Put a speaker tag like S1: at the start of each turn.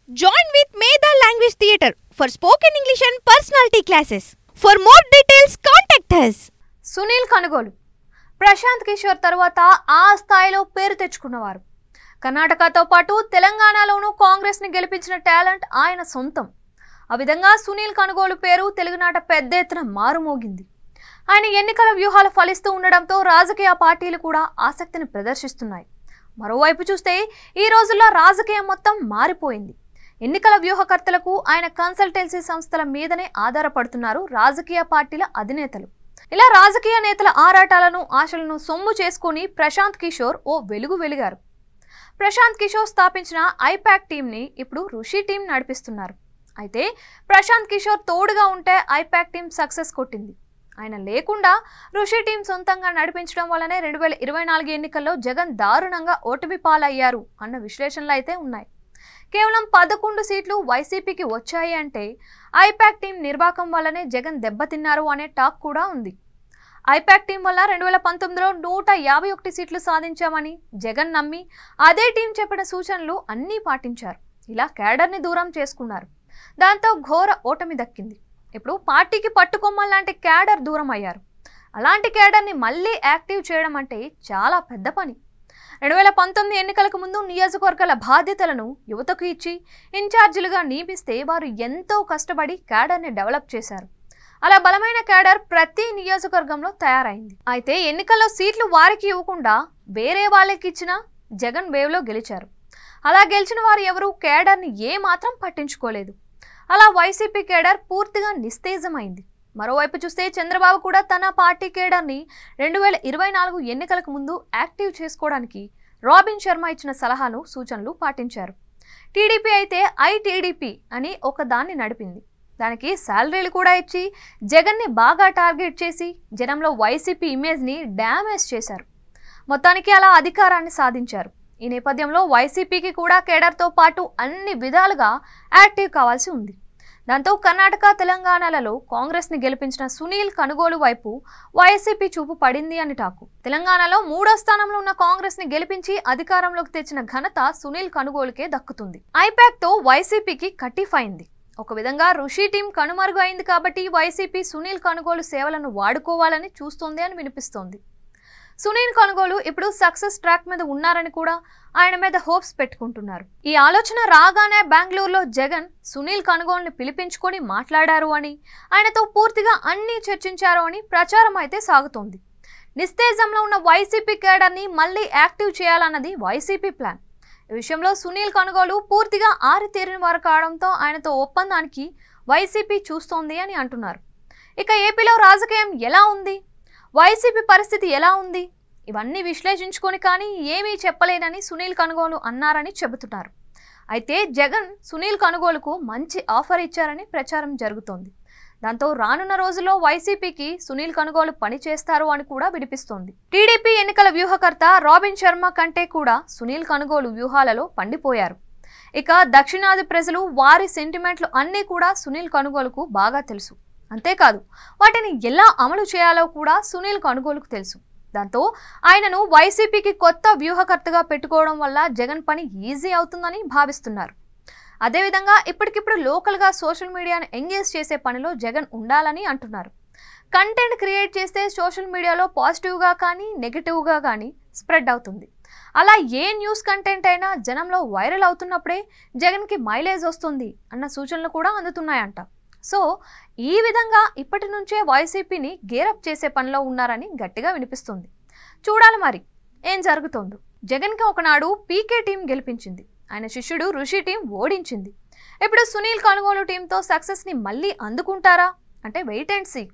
S1: Join with Medha Language Theatre for spoken English and personality classes. For more details, contact us.
S2: Sunil కనుగోలు Prashanth Kishore తర్వాత ఆ స్థాయిలో పేరు తెచ్చుకున్నవారు. కర్ణాటకతో పాటు తెలంగాణలోనూ కాంగ్రెస్ని గెలిపించిన టాలెంట్ ఆయన సొంతం. ఆ విధంగా సునీల్ కనుగోలు పేరు తెలుగునాట పెద్ద ఎత్తున మారుమోగింది. ఆయన ఎన్నికల వ్యూహాలు ఫలిస్తూ ఉండడంతో రాజకీయ పార్టీలు కూడా ఆసక్తిని ప్రదర్శిస్తున్నాయి. మరోవైపు చూస్తే ఈ రోజుల్లో రాజకీయం మొత్తం మారిపోయింది. ఎన్నికల వ్యూహకర్తలకు ఆయన కన్సల్టెన్సీ సంస్థల మీదనే ఆధారపడుతున్నారు రాజకీయ పార్టీల అధినేతలు. ఇలా రాజకీయ నేతల ఆరాటాలను ఆశలను సొమ్ము చేసుకుని ప్రశాంత్ కిషోర్ ఓ వెలిగారు. ప్రశాంత్ కిషోర్ స్థాపించిన ఐపాక్ టీంని ఇప్పుడు ఋషి టీం నడిపిస్తున్నారు. అయితే ప్రశాంత్ కిషోర్ తోడుగా ఉంటే ఐపాక్ టీం సక్సెస్ కొట్టింది. ఆయన లేకుండా ఋషి టీం సొంతంగా నడిపించడం వల్లనే 2024 ఎన్నికల్లో జగన్ దారుణంగా ఓటమి పాలయ్యారు అన్న విశ్లేషణలు అయితే ఉన్నాయి. కేవలం 11 సీట్లు వైసీపీకి వచ్చాయి అంటే ఐపాక్ టీం నిర్వాకం వల్లనే జగన్ దెబ్బతిన్నారు అనే టాక్ కూడా ఉంది. ఐపాక్ టీం వల్ల 2019లో 151 సీట్లు సాధించామని జగన్ నమ్మి అదే టీం చెప్పిన సూచనలు అన్నీ పాటించారు. ఇలా కేడర్ని దూరం చేసుకున్నారు. దాంతో ఘోర ఓటమి దక్కింది. ఇప్పుడు పార్టీకి పట్టుకొమ్మలాంటి కేడర్ దూరం అయ్యారు. అలాంటి కేడర్ని మళ్ళీ యాక్టివ్ చేయడం అంటే చాలా పెద్ద పని. 2019 ఎన్నికలకు ముందు నియోజకవర్గాల బాధ్యతలను యువతకు ఇచ్చి ఇన్ఛార్జీలుగా నియమిస్తే వారు ఎంతో కష్టపడి కేడర్ని డెవలప్ చేశారు. అలా బలమైన కేడర్ ప్రతి నియోజకవర్గంలో తయారైంది. అయితే ఎన్నికల్లో సీట్లు వారికి ఇవ్వకుండా వేరే వాళ్ళకి ఇచ్చిన జగన్ వేవ్లో గెలిచారు. అలా గెలిచిన వారు ఎవరు కేడర్ని ఏమాత్రం పట్టించుకోలేదు. అలా వైసీపీ కేడర్ పూర్తిగా నిస్తేజమైంది. మరోవైపు చూస్తే చంద్రబాబు కూడా తన పార్టీ కేడర్ని 2024 ఎన్నికలకు ముందు యాక్టివ్ చేసుకోవడానికి రాబిన్ శర్మ ఇచ్చిన సలహాలు సూచనలు పాటించారు. టీడీపీ అయితే ఐటీడీపీ అని ఒకదాన్ని నడిపింది. దానికి శాలరీలు కూడా ఇచ్చి జగన్ని బాగా టార్గెట్ చేసి జనంలో వైసీపీ ఇమేజ్ని డ్యామేజ్ చేశారు. మొత్తానికి అలా అధికారాన్ని సాధించారు. ఈ నేపథ్యంలో వైసీపీకి కూడా కేడర్తో పాటు అన్ని విధాలుగా యాక్టివ్ కావాల్సి ఉంది. దాంతో కర్ణాటక తెలంగాణలలో కాంగ్రెస్ని గెలిపించిన సునీల్ కనుగోలు వైపు వైసీపీ చూపు పడింది అని టాకు. తెలంగాణలో 3వ స్థానంలో ఉన్న కాంగ్రెస్ని గెలిపించి అధికారంలోకి తెచ్చిన ఘనత సునీల్ కనుగోలుకే దక్కుతుంది. ఐపాక్తో వైసీపీకి కటిఫ్ అయింది. ఒక విధంగా ఋషి టీం కనుమరుగు అయింది కాబట్టి వైసీపీ సునీల్ కనుగోలు సేవలను వాడుకోవాలని చూస్తోంది అని వినిపిస్తోంది. సునీల్ కనుగోలు ఇప్పుడు సక్సెస్ ట్రాక్ మీద ఉన్నారని కూడా ఆయన మీద హోప్స్ పెట్టుకుంటున్నారు. ఈ ఆలోచన రాగానే బెంగళూరులో జగన్ సునీల్ కనుగోలుని పిలిపించుకొని మాట్లాడారు అని, ఆయనతో పూర్తిగా అన్నీ చర్చించారు అని ప్రచారం అయితే సాగుతోంది. నిస్తేజంలో ఉన్న వైసీపీ కేడర్ని మళ్ళీ యాక్టివ్ చేయాలన్నది వైసీపీ ప్లాన్. ఈ విషయంలో సునీల్ కనుగోలు పూర్తిగా ఆరితేరిన వారు కావడంతో ఆయనతో ఒప్పందానికి వైసీపీ చూస్తోంది అని అంటున్నారు. ఇక ఏపీలో రాజకీయం ఎలా ఉంది, వైసీపీ పరిస్థితి ఎలా ఉంది, ఇవన్నీ విశ్లేషించుకొని కానీ ఏమీ చెప్పలేనని సునీల్ కనుగోలు అన్నారని చెబుతున్నారు. అయితే జగన్ సునీల్ కనుగోలుకు మంచి ఆఫర్ ఇచ్చారని ప్రచారం జరుగుతోంది. దాంతో రానున్న రోజుల్లో వైసీపీకి సునీల్ కనుగోలు పని చేస్తారు అని కూడా వినిపిస్తోంది. టీడీపీ ఎన్నికల వ్యూహకర్త రాబిన్ శర్మ కంటే కూడా సునీల్ కనుగోలు వ్యూహాలలో పండిపోయారు. ఇక దక్షిణాది ప్రజలు వారి సెంటిమెంట్లు అన్నీ కూడా సునీల్ కనుగోలుకు బాగా తెలుసు. అంతేకాదు వాటిని ఎలా అమలు చేయాలో కూడా సునీల్ కనుగోలుకు తెలుసు. దాంతో ఆయనను వైసీపీకి కొత్త వ్యూహకర్తగా పెట్టుకోవడం వల్ల జగన్ పని ఈజీ అవుతుందని భావిస్తున్నారు. అదేవిధంగా ఇప్పటికిప్పుడు లోకల్గా సోషల్ మీడియాను ఎంగేజ్ చేసే పనిలో జగన్ ఉండాలని అంటున్నారు. కంటెంట్ క్రియేట్ చేస్తే సోషల్ మీడియాలో పాజిటివ్గా కానీ నెగిటివ్గా కానీ స్ప్రెడ్ అవుతుంది. అలా ఏ న్యూస్ కంటెంట్ అయినా జనంలో వైరల్ అవుతున్నప్పుడే జగన్కి మైలేజ్ వస్తుంది అన్న సూచనలు కూడా అందుతున్నాయంట. సో ఈ విధంగా ఇప్పటి నుంచే వైసీపీని గేరప్ చేసే పనిలో ఉన్నారని గట్టిగా వినిపిస్తుంది. చూడాలి మరి ఏం జరుగుతుందో. జగన్కి ఒకనాడు పీకే టీం గెలిపించింది. ఆయన శిష్యుడు ఋషి టీం ఓడించింది. ఇప్పుడు సునీల్ కనుగోలు టీంతో సక్సెస్ని మళ్ళీ అందుకుంటారా అంటే వెయిట్ అండ్ సీ.